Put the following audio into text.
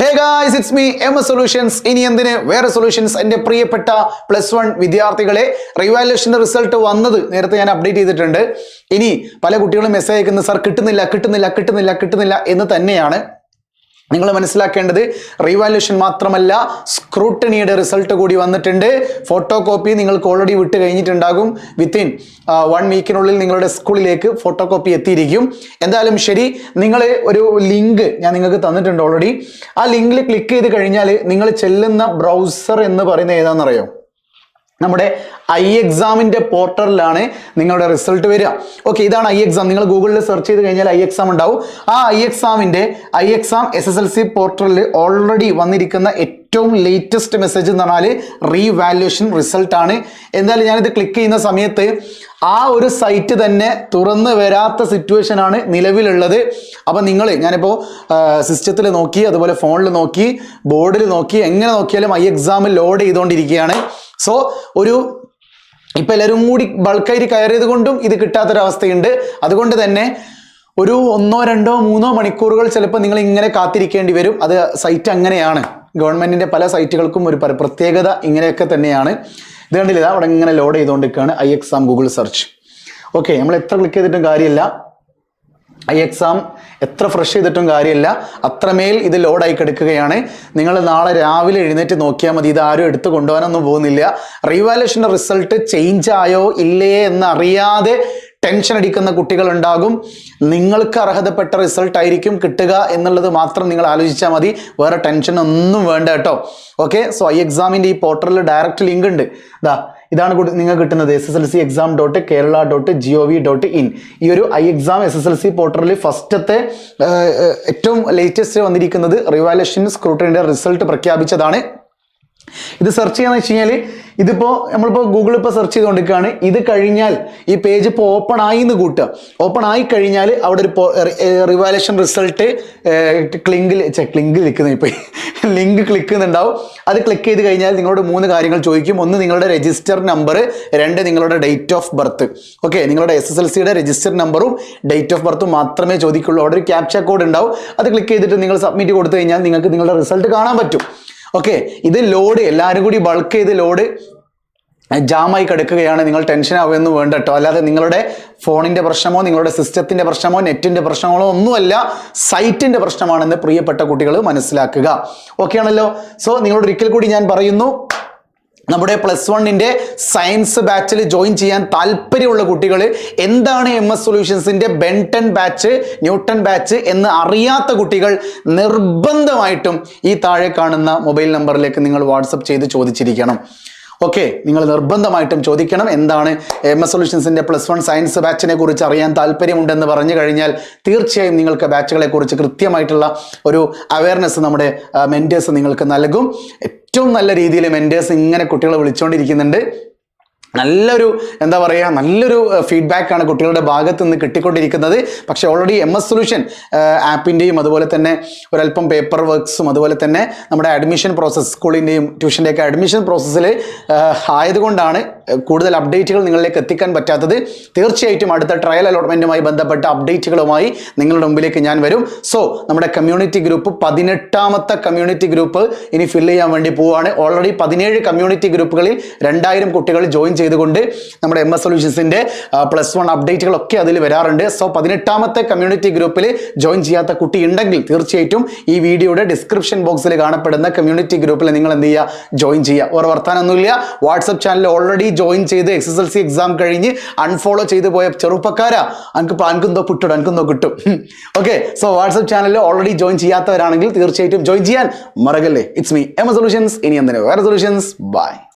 Hey guys, it's me, MS Solutions. ഇനി എന്തിന് വേറെ സൊല്യൂഷൻസ്. എൻ്റെ പ്രിയപ്പെട്ട +1 വിദ്യാർത്ഥികളെ, റിവാലുവേഷൻ്റെ റിസൾട്ട് വന്നത് നേരത്തെ ഞാൻ അപ്ഡേറ്റ് ചെയ്തിട്ടുണ്ട്. ഇനി പല കുട്ടികളും മെസ്സേജ് അയക്കുന്നത് സർ കിട്ടുന്നില്ല എന്ന് തന്നെയാണ്. നിങ്ങൾ മനസ്സിലാക്കേണ്ടത് റിവാലുവേഷൻ മാത്രമല്ല, സ്ക്രൂട്ടണിയുടെ റിസൾട്ട് കൂടി വന്നിട്ടുണ്ട്. ഫോട്ടോ കോപ്പി നിങ്ങൾക്ക് ഓൾറെഡി വിട്ട് കഴിഞ്ഞിട്ടുണ്ടാകും. വിത്തിൻ 1 വീക്കിനുള്ളിൽ നിങ്ങളുടെ സ്കൂളിലേക്ക് ഫോട്ടോ കോപ്പി എത്തിയിരിക്കും. എന്തായാലും ശരി, നിങ്ങൾ ഒരു ലിങ്ക് ഞാൻ നിങ്ങൾക്ക് തന്നിട്ടുണ്ട് ഓൾറെഡി. ആ ലിങ്കിൽ ക്ലിക്ക് ചെയ്ത് കഴിഞ്ഞാൽ നിങ്ങൾ ചെല്ലുന്ന ബ്രൗസർ എന്ന് പറയുന്നത് ഏതാണെന്നറിയോ? നമ്മുടെ iExamന്റെ പോർട്ടലിലാണ് നിങ്ങളുടെ റിസൾട്ട് വരിക. ഓക്കെ, ഇതാണ് iExam. നിങ്ങൾ ഗൂഗിളിൽ സെർച്ച് ചെയ്ത് കഴിഞ്ഞാൽ iExam ഉണ്ടാവും. ആ iExam SSLC പോർട്ടലിൽ ഓൾറെഡി വന്നിരിക്കുന്ന ഏറ്റവും ലേറ്റസ്റ്റ് മെസ്സേജ് എന്ന് പറഞ്ഞാൽ റീവാലുവേഷൻ റിസൾട്ട് ആണ്. എന്തായാലും ഞാനിത് ക്ലിക്ക് ചെയ്യുന്ന സമയത്ത് ആ ഒരു സൈറ്റ് തന്നെ തുറന്ന് വരാത്ത സിറ്റുവേഷൻ ആണ് നിലവിലുള്ളത്. അപ്പം ഞാനിപ്പോൾ സിസ്റ്റത്തിൽ നോക്കി, അതുപോലെ ഫോണിൽ നോക്കി, ബോർഡിൽ നോക്കി, എങ്ങനെ നോക്കിയാലും iExam ലോഡ് ചെയ്തുകൊണ്ടിരിക്കുകയാണ്. സോ ഇപ്പം എല്ലാവരും കൂടി ബൾക്കായിട്ട് കയറിയത് കൊണ്ടും ഇത് കിട്ടാത്തൊരവസ്ഥയുണ്ട്. അതുകൊണ്ട് തന്നെ ഒരു 1, 2, 3 മണിക്കൂറുകൾ ചിലപ്പോൾ നിങ്ങൾ ഇങ്ങനെ കാത്തിരിക്കേണ്ടി വരും. അത് സൈറ്റ് അങ്ങനെയാണ്. ഗവൺമെൻറ്റിൻ്റെ പല സൈറ്റുകൾക്കും ഒരു പ്രത്യേകത ഇങ്ങനെയൊക്കെ തന്നെയാണ്. ഇത് കണ്ടില്ല, അവിടെ ഇങ്ങനെ ലോഡ് ചെയ്തുകൊണ്ടിരിക്കുകയാണ് iExam ഗൂഗിൾ സെർച്ച്. ഓക്കെ, നമ്മൾ എത്ര ക്ലിക്ക് ചെയ്തിട്ടും കാര്യമില്ല, iExam എത്ര ഫ്രഷ് ചെയ്തിട്ടും കാര്യമില്ല, അത്രമേൽ ഇത് ലോഡായി കിടക്കുകയാണ്. നിങ്ങൾ നാളെ രാവിലെ എഴുന്നേറ്റ് നോക്കിയാൽ മതി. ഇത് ആരും എടുത്ത് കൊണ്ടുപോകാനൊന്നും പോകുന്നില്ല. റീവാലുവേഷൻ്റെ റിസൾട്ട് ചേഞ്ച് ആയോ ഇല്ലേ എന്നറിയാതെ ടെൻഷൻ അടിക്കുന്ന കുട്ടികളുണ്ടാകും. നിങ്ങൾക്ക് അർഹതപ്പെട്ട റിസൾട്ട് ആയിരിക്കും കിട്ടുക എന്നുള്ളത് മാത്രം നിങ്ങൾ ആലോചിച്ചാൽ മതി. വേറെ ടെൻഷൻ ഒന്നും വേണ്ട കേട്ടോ. ഓക്കെ, സോ iExamന്റെ ഈ പോർട്ടലിൽ ഡയറക്റ്റ് ലിങ്ക് ഉണ്ട്. ഇതാണ് നിങ്ങൾക്ക് കിട്ടുന്നത്, sselsexam.kerala.gov.in. ഈ ഒരു iExam SSLC പോർട്ടലിൽ ഫസ്റ്റത്തെ ഏറ്റവും ലേറ്റസ്റ്റ് വന്നിരിക്കുന്നത് റിവാലുവേഷൻ സ്ക്രൂട്ടണിയുടെ റിസൾട്ട് പ്രഖ്യാപിച്ചതാണ്. ഇത് സെർച്ച് ചെയ്യാന്ന് വെച്ച് കഴിഞ്ഞാൽ നമ്മളിപ്പോൾ ഗൂഗിളിൽ ഇപ്പോൾ സെർച്ച് ചെയ്തുകൊണ്ടിരിക്കുകയാണ്. ഇത് കഴിഞ്ഞാൽ ഈ പേജ് ഇപ്പോൾ ഓപ്പൺ ആയി എന്ന് കൂട്ടുക. ഓപ്പൺ ആയി കഴിഞ്ഞാൽ അവിടെ ഒരു റിവാലുവേഷൻ റിസൾട്ട് ലിങ്ക് ക്ലിക്ക് ചെയ്യുന്നുണ്ടാവും. അത് ക്ലിക്ക് ചെയ്ത് കഴിഞ്ഞാൽ നിങ്ങളോട് 3 കാര്യങ്ങൾ ചോദിക്കും. 1, നിങ്ങളുടെ രജിസ്റ്റർ നമ്പർ. 2, നിങ്ങളുടെ ഡേറ്റ് ഓഫ് ബർത്ത്. ഓക്കെ, നിങ്ങളുടെ SSLCയുടെ രജിസ്റ്റർ നമ്പറും ഡേറ്റ് ഓഫ് ബർത്തും മാത്രമേ ചോദിക്കുള്ളൂ. അവിടെ ഒരു ക്യാപ്ച കോഡ് ഉണ്ടാവും. അത് ക്ലിക്ക് ചെയ്തിട്ട് നിങ്ങൾ സബ്മിറ്റ് കൊടുത്തു കഴിഞ്ഞാൽ നിങ്ങൾക്ക് നിങ്ങളുടെ റിസൾട്ട് കാണാൻ പറ്റും. ഓക്കെ, ഇത് ലോഡ് എല്ലാവരും കൂടി ബൾക്ക് ചെയ്ത് ലോഡ് ജാമായി കിടക്കുകയാണ്. നിങ്ങൾ ടെൻഷൻ ആവുമെന്ന് വേണ്ട കേട്ടോ. അല്ലാതെ നിങ്ങളുടെ ഫോണിൻ്റെ പ്രശ്നമോ നിങ്ങളുടെ സിസ്റ്റത്തിൻ്റെ പ്രശ്നമോ നെറ്റിൻ്റെ പ്രശ്നങ്ങളോ ഒന്നുമല്ല, സൈറ്റിൻ്റെ പ്രശ്നമാണെന്ന് പ്രിയപ്പെട്ട കുട്ടികൾ മനസ്സിലാക്കുക. ഓക്കെ ആണല്ലോ? സോ നിങ്ങളോട് ഒരിക്കൽ കൂടി ഞാൻ പറയുന്നു, നമ്മുടെ +1ന്റെ സയൻസ് ബാച്ചിൽ ജോയിൻ ചെയ്യാൻ താല്പര്യമുള്ള കുട്ടികൾ, എന്താണ് MS സൊല്യൂഷൻസിൻ്റെ ബെൻ 10 ബാച്ച്, ന്യൂട്ടൺ ബാച്ച് എന്ന് അറിയാത്ത കുട്ടികൾ നിർബന്ധമായിട്ടും ഈ താഴെ കാണുന്ന മൊബൈൽ നമ്പറിലേക്ക് നിങ്ങൾ വാട്സപ്പ് ചെയ്ത് ചോദിച്ചിരിക്കണം. ഓക്കെ, നിങ്ങൾ നിർബന്ധമായിട്ടും ചോദിക്കണം, എന്താണ് MS സൊല്യൂഷൻസിൻ്റെ +1 സയൻസ് ബാച്ചിനെ കുറിച്ച് അറിയാൻ താല്പര്യമുണ്ടെന്ന് പറഞ്ഞു കഴിഞ്ഞാൽ തീർച്ചയായും നിങ്ങൾക്ക് ബാച്ചുകളെ കുറിച്ച് കൃത്യമായിട്ടുള്ള ഒരു അവയർനെസ് നമ്മുടെ മെൻറ്റേഴ്സ് നിങ്ങൾക്ക് നൽകും. ഏറ്റവും നല്ല രീതിയിൽ മെൻറ്റേഴ്സ് ഇങ്ങനെ കുട്ടികളെ വിളിച്ചുകൊണ്ടിരിക്കുന്നുണ്ട്. നല്ലൊരു ഫീഡ്ബാക്കാണ് കുട്ടികളുടെ ഭാഗത്ത് നിന്ന് കിട്ടിക്കൊണ്ടിരിക്കുന്നത്. പക്ഷേ ഓൾറെഡി MS സൊല്യൂഷൻ ആപ്പിൻ്റെയും അതുപോലെ തന്നെ ഒരല്പം പേപ്പർ വർക്ക്സും അതുപോലെ തന്നെ നമ്മുടെ അഡ്മിഷൻ പ്രോസസ്സ്, സ്കൂളിൻ്റെയും ട്യൂഷൻ്റെയൊക്കെ അഡ്മിഷൻ പ്രോസസ്സിൽ ആയതുകൊണ്ടാണ് കൂടുതൽ അപ്ഡേറ്റുകൾ നിങ്ങളിലേക്ക് എത്തിക്കാൻ പറ്റാത്തത്. തീർച്ചയായിട്ടും അടുത്ത ട്രയൽ അലോട്ട്മെൻറ്റുമായി ബന്ധപ്പെട്ട അപ്ഡേറ്റുകളുമായി നിങ്ങളുടെ മുമ്പിലേക്ക് ഞാൻ വരും. സോ നമ്മുടെ കമ്മ്യൂണിറ്റി ഗ്രൂപ്പ് 18ാമത്തെ കമ്മ്യൂണിറ്റി ഗ്രൂപ്പ് ഇനി ഫില്ല് ചെയ്യാൻ വേണ്ടി പോവുകയാണ്. ഓൾറെഡി 17 കമ്മ്യൂണിറ്റി ഗ്രൂപ്പുകളിൽ 2000 കുട്ടികൾ ജോയിൻ ചെയ്തുകൊണ്ട് നമ്മുടെ MS സൊല്യൂഷൻസിൻ്റെ +1 അപ്ഡേറ്റുകളൊക്കെ അതിൽ വരാറുണ്ട്. സോ 18ാമത്തെ കമ്മ്യൂണിറ്റി ഗ്രൂപ്പിൽ ജോയിൻ ചെയ്യാത്ത കുട്ടി ഉണ്ടെങ്കിൽ തീർച്ചയായിട്ടും ഈ വീഡിയോയുടെ ഡിസ്ക്രിപ്ഷൻ ബോക്സിൽ കാണപ്പെടുന്ന കമ്മ്യൂണിറ്റി ഗ്രൂപ്പിൽ നിങ്ങൾ എന്ത് ചെയ്യുക, ജോയിൻ ചെയ്യുക. വേറെ വർത്താനൊന്നുമില്ല. വാട്സപ്പ് ചാനൽ ഓൾറെഡി ജോയിൻ ചെയ്ത് SSLC എക്സാം കഴിഞ്ഞ് അൺഫോളോ ചെയ്ത് പോയ ചെറുപ്പക്കാരാ, അനക്കെന്തോ കിട്ടും. ഓക്കെ, സോ വാട്സപ്പ് ചാനലിൽ ഓൾറെഡി ജോയിൻ ചെയ്യാത്തവരാണെങ്കിൽ തീർച്ചയായിട്ടും ജോയിൻ ചെയ്യാൻ മറക്കല്ലേ. It's me, MS solutions. ഇനി എന്തിനാ വേറെ സൊല്യൂഷൻസ്. ബൈ.